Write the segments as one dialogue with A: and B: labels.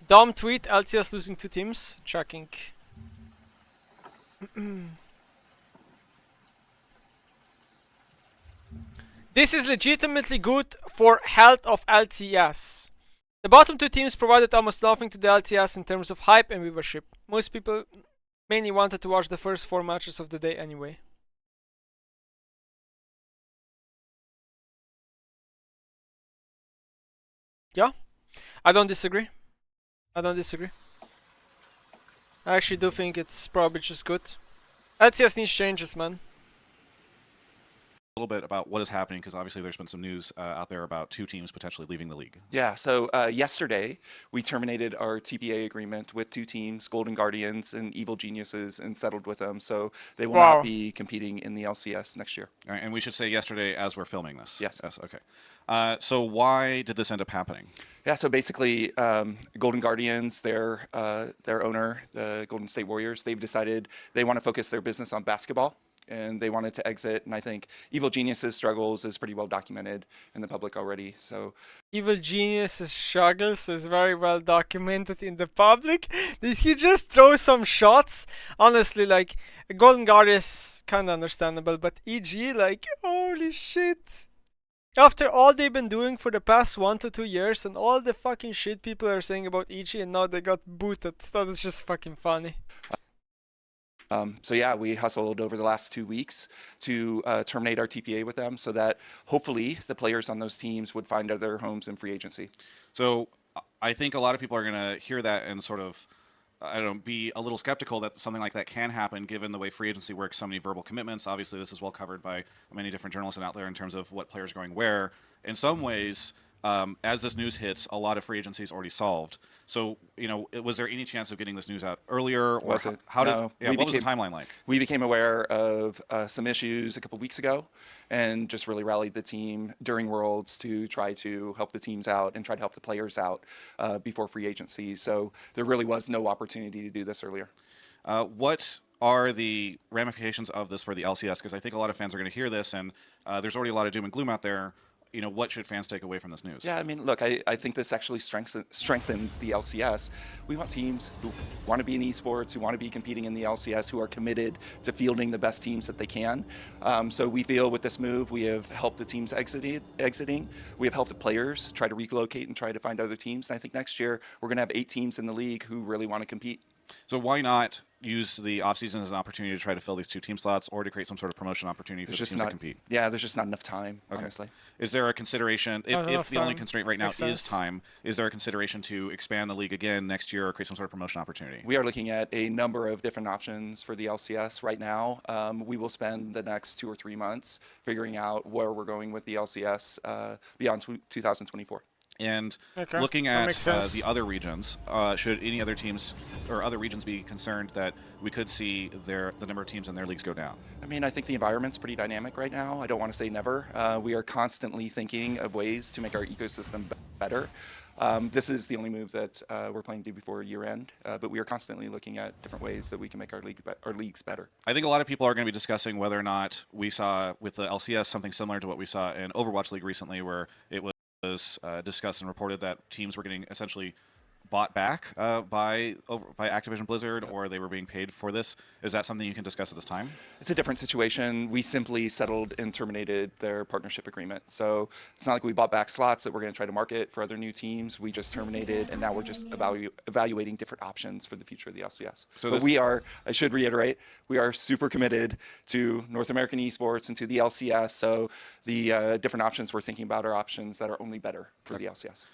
A: Dumb tweet, LCS losing 2 teams. Checking. This is legitimately good for health of LCS. The bottom 2 teams provided almost nothing to the LCS in terms of hype and viewership. Most people mainly wanted to watch the first 4 matches of the day anyway. Yeah, I don't disagree. I actually do think it's probably just good. LCS needs changes, man.
B: A little bit about what is happening, because obviously there's been some news out there about 2 teams potentially leaving the league.
C: Yeah, so yesterday we terminated our TPA agreement with 2 teams, Golden Guardians and Evil Geniuses, and settled with them. So they will not
A: Wow.
C: be competing in the LCS next year.
B: All right, and we should say yesterday as we're filming this.
C: Yes.
B: Okay. So why did this end up happening?
C: Yeah, so basically, Golden Guardians, their owner, the Golden State Warriors, they've decided they want to focus their business on basketball, and they wanted to exit. And I think Evil Geniuses' struggles is pretty well documented in the public already. So
A: Evil Genius's struggles is very well documented in the public. Did he just throw some shots? Honestly, like, Golden Guard is kinda understandable, but EG, like, holy shit. After all they've been doing for the past 1 to 2 years and all the fucking shit people are saying about EG, and now they got booted. That is just fucking funny.
C: So yeah, we hustled over the last 2 weeks to terminate our TPA with them, so that hopefully the players on those teams would find other homes in free agency.
B: So I think a lot of people are going to hear that and sort of, I don't know, be a little skeptical that something like that can happen given the way free agency works, so many verbal commitments. Obviously, this is well covered by many different journalists and out there in terms of what players are going where. In some ways, as this news hits, a lot of free agency is already solved. So, was there any chance of getting this news out earlier, or
C: Wasn't.
B: how did?
C: No.
B: Yeah, what was the timeline like?
C: We became aware of some issues a couple weeks ago, and just really rallied the team during Worlds to try to help the teams out and try to help the players out before free agency. So there really was no opportunity to do this earlier.
B: What are the ramifications of this for the LCS? Because I think a lot of fans are going to hear this, and there's already a lot of doom and gloom out there. What should fans take away from this news?
C: Yeah, I mean, look, I think this actually strengthens the LCS. We want teams who want to be in esports, who want to be competing in the LCS, who are committed to fielding the best teams that they can. So we feel with this move, we have helped the teams exiting. We have helped the players try to relocate and try to find other teams. And I think next year we're going to have 8 teams in the league who really want to compete.
B: So why not use the offseason as an opportunity to try to fill these 2 team slots, or to create some sort of promotion opportunity for the teams to compete?
C: Yeah, there's just not enough time, honestly.
B: Is there a consideration, if the only constraint right now
A: Makes
B: is
A: sense.
B: time, is there a consideration to expand the league again next year or create some sort of promotion opportunity?
C: We are looking at a number of different options for the LCS right now. We will spend the next 2 or 3 months figuring out where we're going with the LCS beyond 2024.
B: And
A: Okay,
B: looking
A: that
B: at
A: makes sense.
B: the other regions, should any other teams or other regions be concerned that we could see the number of teams in their leagues go down?
C: I mean, I think the environment's pretty dynamic right now. I don't want to say never. We are constantly thinking of ways to make our ecosystem better. This is the only move that we're planning to do before year end, but we are constantly looking at different ways that we can make our leagues better.
B: I think a lot of people are going to be discussing whether or not we saw with the LCS something similar to what we saw in Overwatch League recently, where it was discussed and reported that teams were getting essentially bought back by Activision Blizzard, or they were being paid for this. Is that something you can discuss at this time?
C: It's a different situation. We simply settled and terminated their partnership agreement. So it's not like we bought back slots that we're going to try to market for other new teams. We just terminated, and now we're just evaluating different options for the future of the LCS.
B: So
C: but we are, I should reiterate, we are super committed to North American esports and to the LCS. So the different options we're thinking about are options that are only better for the LCS.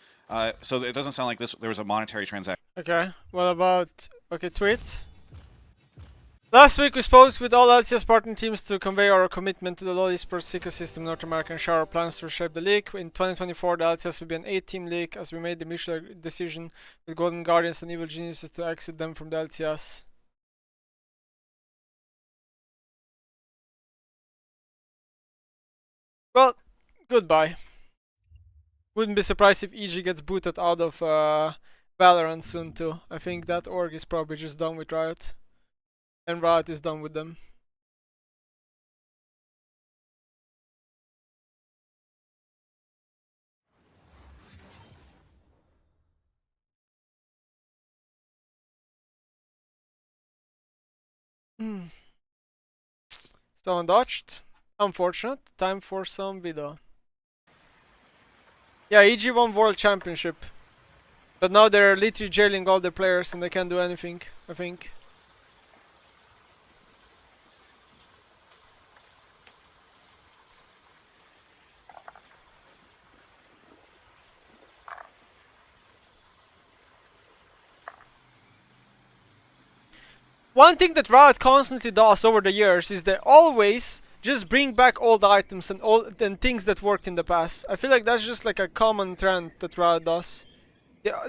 B: So it doesn't sound like there was a monetary transaction.
A: Okay, what about... Okay, tweets. Last week we spoke with all LCS partner teams to convey our commitment to the LoL esports ecosystem in North America and share our plans to reshape the league. In 2024 the LCS will be an 8-team league, as we made the mutual decision with Golden Guardians and Evil Geniuses to exit them from the LCS. Well, goodbye. Wouldn't be surprised if EG gets booted out of Valorant soon too. I think that org is probably just done with Riot. And Riot is done with them. Someone dodged. Unfortunate. Time for some video. Yeah, EG won World Championship. But now they're literally jailing all the players and they can't do anything, I think. One thing that Riot constantly does over the years is they always just bring back old items and things that worked in the past. I feel like that's just like a common trend that Riot does. Yeah,